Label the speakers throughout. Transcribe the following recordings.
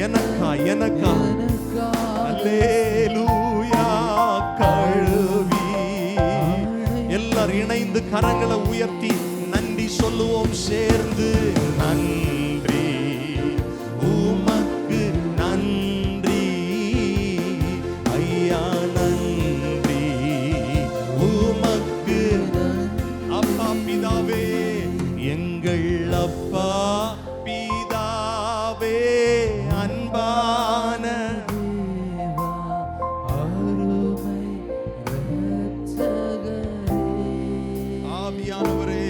Speaker 1: எனக்கா எனக்கா அல்லேலூயா கழுவி. எல்லாரும் இணைந்து கரங்களை உயர்த்தி நன்றி சொல்லுவோம் சேர்ந்து. நன்றி உமக்கு நன்றி ஐயா, நன்றி உமக்கு. அப்பா பிதாவே, எங்கள் அப்பா பிதாவே, அன்பான ஆவியானவரே,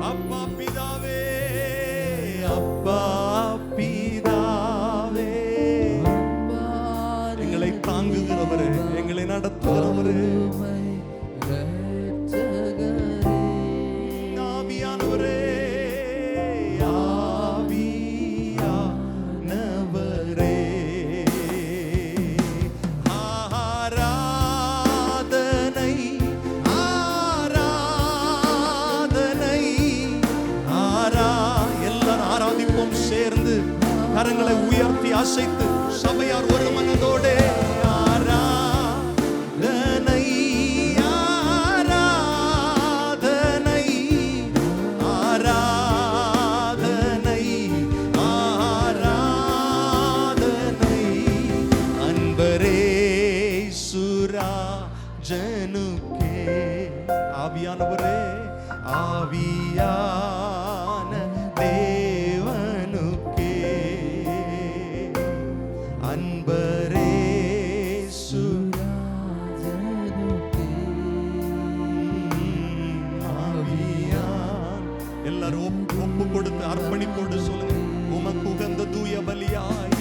Speaker 1: அப்பா பிதாவே, அப்பா பிதாவே, எங்களை தாங்குகிறவரே, எங்களை நடத்துகிறவரே, ஆவியானவரே, ஆவியானவரே, ஆராதனை ஆராதனை எல்லாரும் ஆராதிப்போம் சேர்ந்து. கரங்களை உயர்த்தி அசைத்து சபையார் ஒரு மனதோடே ஆராதனை ஆராதனை ஆராதனை ஆராதனை அன்பரே சுராஜனுக்கே. ஆவியானவரே, ஆவியான தேவனுக்கே, அன்பரே சுராஜனுக்கே, ஆவியான். எல்லாரும் ஒப்பு கொடுத்து அர்ப்பணிப்போடு சொல்லுங்க. உமக்கு உகந்த தூய பலியாய்,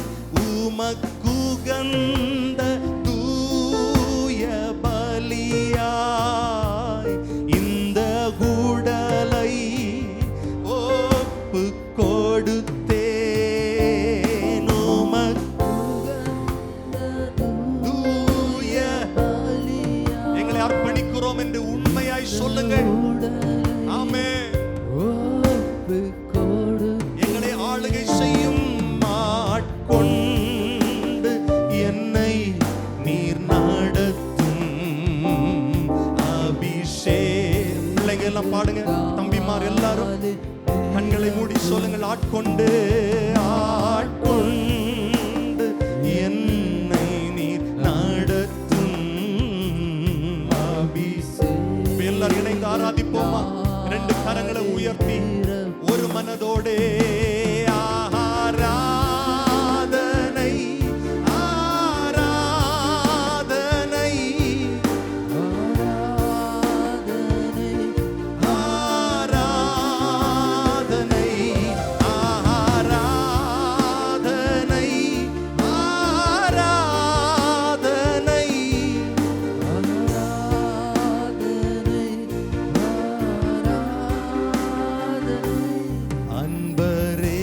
Speaker 1: உமக்கு உகந்த தூய பலியாய் இந்த உடலை ஒப்பு கொடுத்தேன். உமக்கு தூய எங்களை அர்ப்பணிக்கிறோம் என்று உண்மையாய் சொல்லுங்கள். ஆமென். எங்களை ஆளுகை செய்யும் ஆட்கொண்டு என்னை நீர் நடத்தும் அபிஷேகம். பிள்ளைங்க எல்லாம் பாடுங்க, தம்பிமார் எல்லாரும் கண்களை மூடி சொல்லுங்கள். ஆட்கொண்டு ஆட்கொண்டு என்னை நீர் நடத்தும் அபிஷேகம். எல்லாரும் இணைந்து ஆராதிப்போமா? ரெண்டு கரங்களை உயர்த்தி ஒரு மனதோடே ஆராதனை ஆராதனை ஆராதனை ஆராதனை ஆராதனை அன்பரே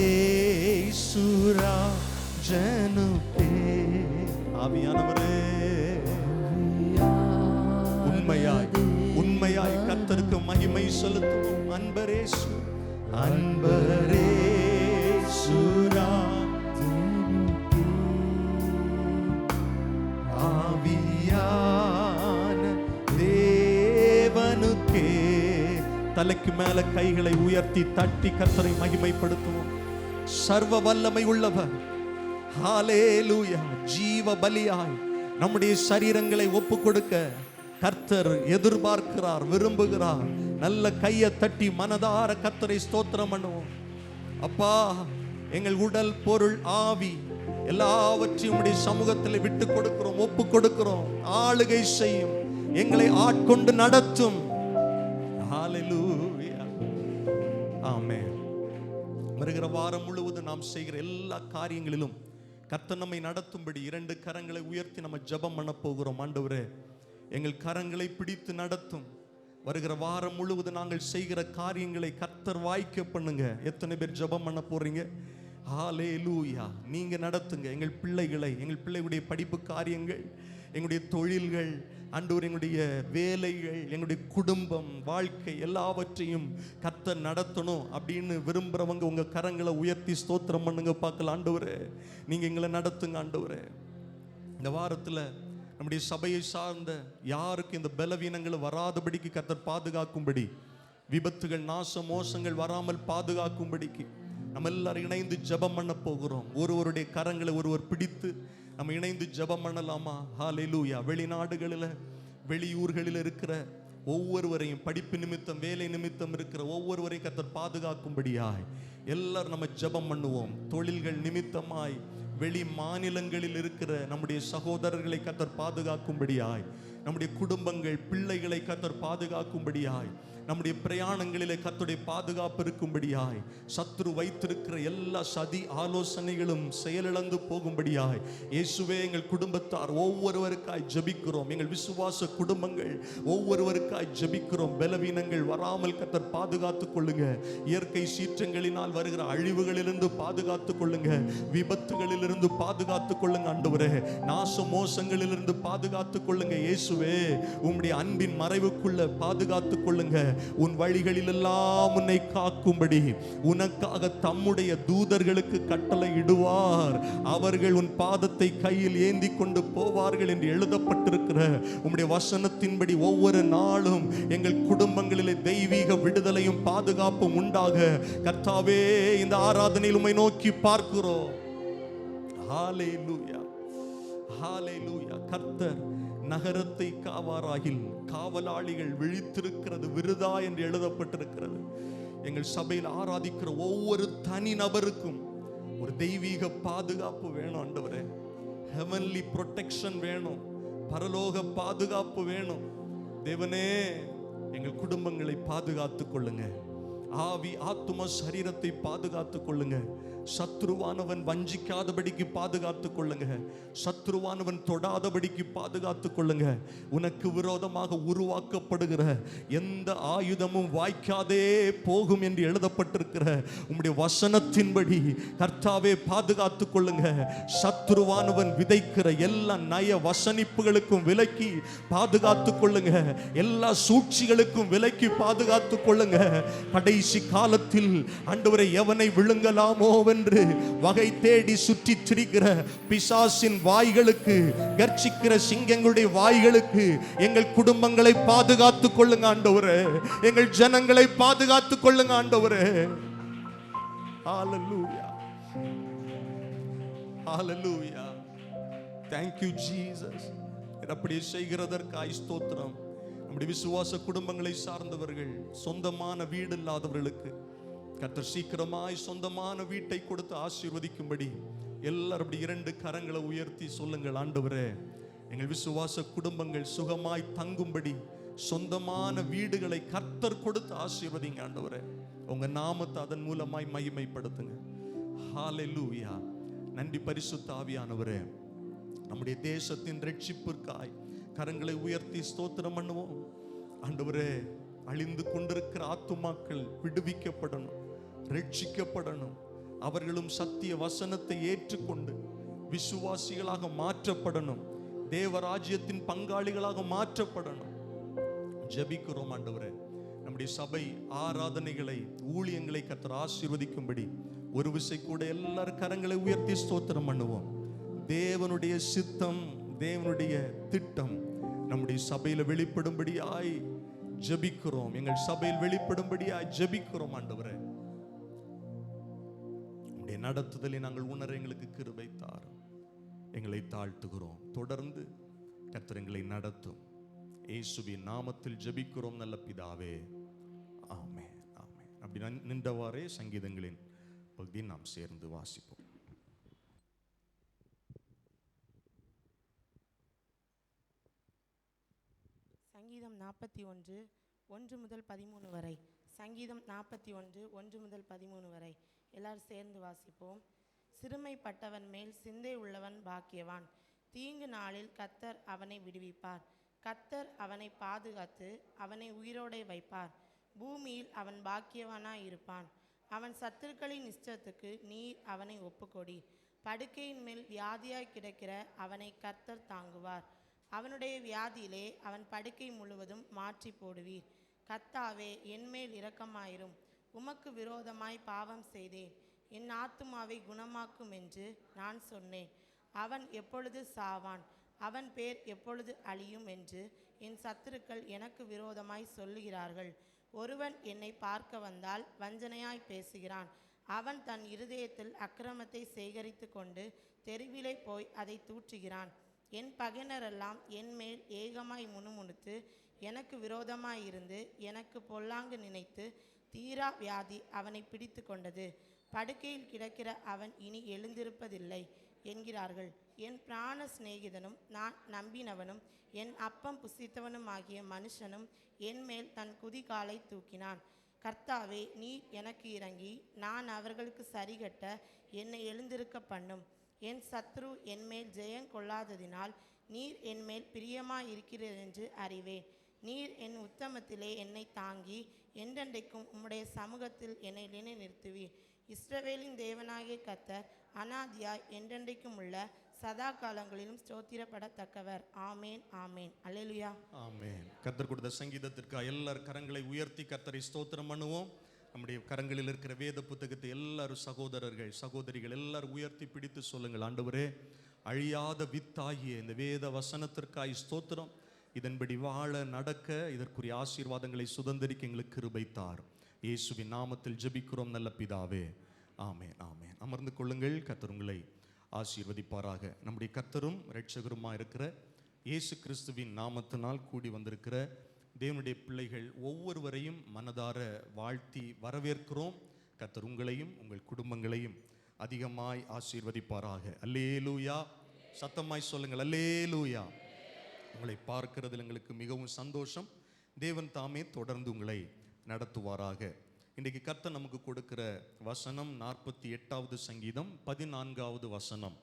Speaker 1: சுராஜனுக்கே. ஆவியானவரே, உண்மையாய் உண்மையாய் கர்த்தருக்கு மகிமை செலுத்துவோம். அன்பரே அன்பரே சுராஜனுக்கே, ஆவியான தேவனுக்கே. தலைக்கு மேல கைகளை உயர்த்தி தட்டி கர்த்தரை மகிமைப்படுத்துவோம். சர்வ வல்லமை உள்ளவர், ஹalleluya, ஜீவ பலியாய் நம்முடைய சரீரங்களை ஒப்பு கொடுக்க கர்த்தர் எதிர்பார்க்கிறார், விரும்புகிறார். நல்ல கையை தட்டி மனதார கர்த்தரை ஸ்தோத்திரம் பண்ணுவோம். அப்பா, எங்கள் உடல் பொருள் ஆவி எல்லாவற்றையும் உம்முடைய சமூகத்தில் விட்டு கொடுக்கிறோம், ஒப்பு கொடுக்கிறோம். ஆளுகை செய்யும், எங்களை ஆட்கொண்டு நடத்தும். ஹalleluya, ஆமென். வருகிற வாரம் முழுவதும் நாம் செய்கிற எல்லா காரியங்களிலும் கர்த்தர் நம்மை நடத்தும்படி இரண்டு கரங்களை உயர்த்தி நம்ம ஜெபம் பண்ண போகிறோம். ஆண்டவரே, எங்கள் கரங்களை பிடித்து நடத்தும். வருகிற வாரம் முழுவதும் நாங்கள் செய்கிற காரியங்களை கர்த்தர் வாய்க்க பண்ணுங்க. எத்தனை பேர் ஜெபம் பண்ண போறீங்க? ஹalleluya, நீங்க நடத்துங்க எங்கள் பிள்ளைகளை, எங்கள் பிள்ளைகளுடைய படிப்பு காரியங்கள், எங்களுடைய தொழில்கள் ஆண்டவர், எங்களுடைய வேலைகள், எங்களுடைய குடும்பம், வாழ்க்கை எல்லாவற்றையும் கர்த்தர் நடத்தணும் அப்படின்னு விரும்புறவங்க உங்க கரங்களை உயர்த்தி ஸ்தோத்திரம் பண்ணுங்க பார்க்கலாம். ஆண்டவரே, நீங்க எங்களை நடத்துங்க ஆண்டவரே. இந்த வாரத்தில் நம்முடைய சபையை சார்ந்த யாருக்கு இந்த பலவீனங்கள் வராதபடிக்கு கர்த்தர் பாதுகாக்கும்படி, விபத்துகள், நாச மோசங்கள் வராமல் பாதுகாக்கும்படிக்கு நம்ம எல்லாரும் இணைந்து ஜெபம் பண்ண போகிறோம். ஒருவருடைய கரங்களை ஒருவர் பிடித்து நம்ம இணைந்து ஜெபம் பண்ணலாமா? ஹல்லேலூயா. வெளிநாடுகளில், வெளியூர்களில் இருக்கிற ஒவ்வொருவரையும், படிப்பு நிமித்தம், வேலை நிமித்தம் இருக்கிற ஒவ்வொருவரையும் கர்த்தர் பாதுகாக்கும்படியாய் எல்லாரும் நம்ம ஜெபம் பண்ணுவோம். தொழில்கள் நிமித்தமாய் வெளி மாநிலங்களில் இருக்கிற நம்முடைய சகோதரர்களை கர்த்தர் பாதுகாக்கும்படியாய், நம்முடைய குடும்பங்கள், பிள்ளைகளை கர்த்தர் பாதுகாக்கும்படியாய், நம்முடைய பிரயாணங்களிலே கர்த்தருடைய பாதுகாப்பு இருக்கும்படியாய், சத்துரு வைத்திருக்கிற எல்லா சதி ஆலோசனைகளும் செயலிழந்து போகும்படியாய் இயேசுவே எங்கள் குடும்பத்தார் ஒவ்வொருவருக்காய் ஜெபிக்கிறோம். எங்கள் விசுவாச குடும்பங்கள் ஒவ்வொருவருக்காய் ஜெபிக்கிறோம். பலவீனங்கள் வராமல் கர்த்தர் பாதுகாத்துக் கொள்ளுங்க. இயற்கை சீற்றங்களினால் வருகிற அழிவுகளிலிருந்து பாதுகாத்துக் கொள்ளுங்க. விபத்துகளிலிருந்து பாதுகாத்துக் கொள்ளுங்க ஆண்டவரே. நாச மோசங்களிலிருந்து பாதுகாத்துக் கொள்ளுங்க இயேசுவே. உம்முடைய அன்பின் மறைவுக்குள்ள பாதுகாத்துக் கொள்ளுங்க. உன் வழிகளில் எல்லாம் உன்னை காக்கும்படி உனக்காக தம்முடைய தூதர்களுக்கு கட்டளை இடுவார். அவர்கள் உன் பாதத்தை கையில் ஏந்தி கொண்டு போவார்கள் என்று எழுதப்பட்டிருக்கிற உம்முடைய வசனத்தின்படி ஒவ்வொரு நாளும் எங்கள் குடும்பங்களிலே தெய்வீக விடுதலையும் பாதுகாப்பும் உண்டாக கர்த்தாவே இந்த ஆராதனையில் உம்மை நோக்கி பார்க்கிறோம். ஹல்லேலூயா, ஹல்லேலூயா. கர்த்தர் நகரத்தை காவாராகில் காவலாளிகள் விழித்திருக்கிறது விருதா என்று எழுதப்பட்டிருக்கிறது. எங்கள் சபையில் ஆராதிக்கிற ஒவ்வொரு தனி நபருக்கும் ஒரு தெய்வீக பாதுகாப்பு வேணும் ஆண்டவரே. ஹெவன்லி ப்ரொடெக்ஷன் வேணும், பரலோக பாதுகாப்பு வேணும். தேவனே, எங்கள் குடும்பங்களை பாதுகாத்துக் கொள்ளுங்க. ஆவி, ஆத்தும, சரீரத்தை பாதுகாத்துக் கொள்ளுங்க. சத்ருவானவன் வஞ்சிக்காதபடிக்கு பாதுகாத்துக் கொள்ளுங்க. சத்ருவானவன் தொடாதபடிக்கு பாதுகாத்துக் கொள்ளுங்க. உனக்கு விரோதமாக உருவாக்கப்படுகிற எந்த ஆயுதமும் வாய்க்காதே போகும் என்று எழுதப்பட்டிருக்கிற உம்முடைய வசனத்தின்படி கர்த்தாவே பாதுகாத்துக் கொள்ளுங்க. சத்ருவானவன் விதைக்கிற எல்லா நய வசனிப்புகளுக்கும் விலக்கி பாதுகாத்துக் கொள்ளுங்க. எல்லா சூழ்ச்சிகளுக்கும் விலக்கி பாதுகாத்துக் கொள்ளுங்க. கடைசி காலத்தில் ஆண்டவரை எவனை விழுங்கலாமோ என்று வகை தேடி சுற்றி திரிகிற பிசாசின் வாய்களுக்கு, கர்ச்சிக்கிற சிங்கங்களுடைய வாய்களுக்கு எங்கள் குடும்பங்களை பாதுகாத்துக் கொள்ளுங்க ஆண்டவரே. எங்கள் ஜனங்களை பாதுகாத்துக் கொள்ளுங்க ஆண்டவரே. ஹல்லேலூயா, ஹல்லேலூயா. Thank you Jesus. அப்படி செய்கிறதற்காய் ஸ்தோத்திரம். நம்முடைய விசுவாச குடும்பங்களை சார்ந்தவர்கள், சொந்தமான வீடு இல்லாதவர்களுக்கு கர்த்தர் சீக்கிரமாய் சொந்தமான வீட்டை கொடுத்து ஆசீர்வதிக்கும்படி எல்லாரும் அப்படி இரண்டு கரங்களை உயர்த்தி சொல்லுங்கள். ஆண்டவரே, எங்கள் விசுவாச குடும்பங்கள் சுகமாய் தங்கும்படி சொந்தமான வீடுகளை கர்த்தர் கொடுத்து ஆசீர்வதிங்க ஆண்டவரே. உங்க நாமத்தை அதன் மூலமாய் மகிமைப்படுத்துங்க. ஹல்லேலூயா. நன்றி பரிசுத்த ஆவியானவரே. நம்முடைய தேசத்தின் ரட்சிப்பிற்காய் கரங்களை உயர்த்தி ஸ்தோத்திரம் பண்ணுவோம். ஆண்டவரே, அழிந்து கொண்டிருக்கிற ஆத்துமாக்கள் விடுவிக்கப்படணும், ரட்சிக்கப்படணும். அவர்களும் சத்திய வசனத்தை ஏற்றுக்கொண்டு விசுவாசிகளாக மாற்றப்படணும், தேவராஜ்யத்தின் பங்காளிகளாக மாற்றப்படணும். ஜெபிக்கிறோம் ஆண்டவரே. நம்முடைய சபை ஆராதனைகளை, ஊழியங்களை கர்த்தர் ஆசீர்வதிக்கும்படி ஒரு விசை கூட எல்லாரும் கரங்களை உயர்த்தி ஸ்தோத்திரம் பண்ணுவோம். தேவனுடைய சித்தம், தேவனுடைய திட்டம் நம்முடைய சபையில வெளிப்படும்படியாய் ஜெபிக்கிறோம். எங்கள் சபையில் வெளிப்படும்படியாய் ஜெபிக்கிறோம் ஆண்டவரே. உம்முடைய நடத்துதலை நாங்கள் உணர எங்களுக்கு கிருபை தாரும். எங்களை தாழ்த்துகிறோம். தொடர்ந்து கர்த்தர் எங்களை நடத்தும். இயேசுவின் நாமத்தில் ஜெபிக்கிறோம் நல்ல பிதாவே, ஆமென், ஆமென். அப்படி நின்றவாறே சங்கீதங்களின் பகுதியை நாம் சேர்ந்து வாசிப்போம்.
Speaker 2: சங்கீதம் 41 1 முதல் 13 வரை. சங்கீதம் 41 1 முதல் 13 வரை எல்லாரும் சேர்ந்து வாசிப்போம். சிறுமைப்பட்டவன் மேல் சிந்தை உள்ளவன் பாக்கியவான். தீங்கு நாளில் கர்த்தர் அவனை விடுவிப்பார். கர்த்தர் அவனை பாதுகாத்து அவனை உயிரோடே வைப்பார். பூமியில் அவன் பாக்கியவானாய் இருப்பான். அவன் சத்துருக்களின் இஷ்டத்துக்கு நீர் அவனை ஒப்புக்கொடி. படுக்கையின் மேல் வியாதியாய் கிடக்கிற அவனை கர்த்தர் தாங்குவார். அவனுடைய வியாதியிலே அவன் படுக்கை முழுவதும் மாற்றி போடுவீர். கர்த்தாவே, என்மேல் இரக்கமாயிரும். உமக்கு விரோதமாய் பாவம் செய்தேன். என் ஆத்துமாவை குணமாக்கும் என்று நான் சொன்னேன். அவன் எப்பொழுது சாவான்? அவன் பேர் எப்பொழுது அழியும் என்று என் சத்துருக்கள் எனக்கு விரோதமாய் சொல்லுகிறார்கள். ஒருவன் என்னை பார்க்க வந்தால் வஞ்சனையாய் பேசுகிறான். அவன் தன் இருதயத்தில் அக்கிரமத்தை சேகரித்து கொண்டு தெருவிலே போய் அதை தூற்றுகிறான். என் பகைஞரெல்லாம் என்மேல் ஏகமாய் முணுமுணுத்து எனக்கு விரோதமாயிருந்து எனக்கு பொல்லாங்கு நினைத்து தீரா வியாதி அவனை பிடித்து கொண்டது. படுக்கையில் கிடக்கிற அவன் இனி எழுந்திருப்பதில்லை என்கிறார்கள். என் பிராண சிநேகிதனும் நான் நம்பினவனும் என் அப்பம் புசித்தவனும் ஆகிய மனுஷனும் என்மேல் தன் குதிகாலை தூக்கினான். கர்த்தாவே, நீர் எனக்கு இறங்கி நான் அவர்களுக்கு சரிகட்ட என்னை எழுந்திருக்க பண்ணும். என் சத்ரு என்மேல் ஜெயம் கொள்ளாததினால் நீர் என்மேல் பிரியமாயிருக்கிறதென்று அறிவேன். நீர் என் உத்தமத்திலே என்னை தாங்கி என்றென்றைக்கும் உம்முடைய சமூகத்தில் என்னை நிலைநிறுத்துவீர். இஸ்ரவேலின் தேவனாகிய கர்த்தர் அநாதியாய் என்றென்றைக்கும் உள்ள சதா காலங்களிலும் ஸ்தோத்திரப்படத்தக்கவர். ஆமேன், ஆமேன். அல்லேலூயா.
Speaker 1: ஆமென். கர்த்தர் கொடுத்த சங்கீதத்திற்கு எல்லார் கரங்களை உயர்த்தி கர்த்தரை ஸ்தோத்திரம் பண்ணுவோம். நம்முடைய கரங்களில் இருக்கிற வேத புத்தகத்தை எல்லாரும் சகோதரர்கள் சகோதரிகள் எல்லாரும் உயர்த்தி பிடித்து சொல்லுங்கள். ஆண்டவரே, அழியாத வித்தாகிய இந்த வேத வசனத்திற்காய் ஸ்தோத்திரம். இதன்படி வாழ நடக்க இதற்குரிய ஆசீர்வாதங்களை சுதந்திரிக்க எங்களுக்கு கிருபை தார். இயேசுவின் நாமத்தில் ஜெபிக்கிறோம் நல்ல பிதாவே. ஆமென், ஆமென். அமர்ந்து கொள்ளுங்கள். கர்த்தர் உங்களை ஆசீர்வதிப்பாராக. நம்முடைய கர்த்தரும் இரட்சகருமாக இருக்கிற இயேசு கிறிஸ்துவின் நாமத்தினால் கூடி வந்திருக்கிற தேவனுடைய பிள்ளைகள் ஒவ்வொருவரையும் மனதார வாழ்த்தி வரவேற்கிறோம். கர்த்தர் உங்களையும் உங்கள் குடும்பங்களையும் அதிகமாய் ஆசீர்வதிப்பாராக. அல்லேலூயா. சத்தமாய் சொல்லுங்கள், அல்லேலூயா. உங்களை பார்க்கிறதில் எங்களுக்கு மிகவும் சந்தோஷம். தேவன் தாமே தொடர்ந்து உங்களை நடத்துவாராக. இன்றைக்கு கர்த்தர் நமக்கு கொடுக்கிற வசனம் 48வது சங்கீதம் 14வது வசனம்.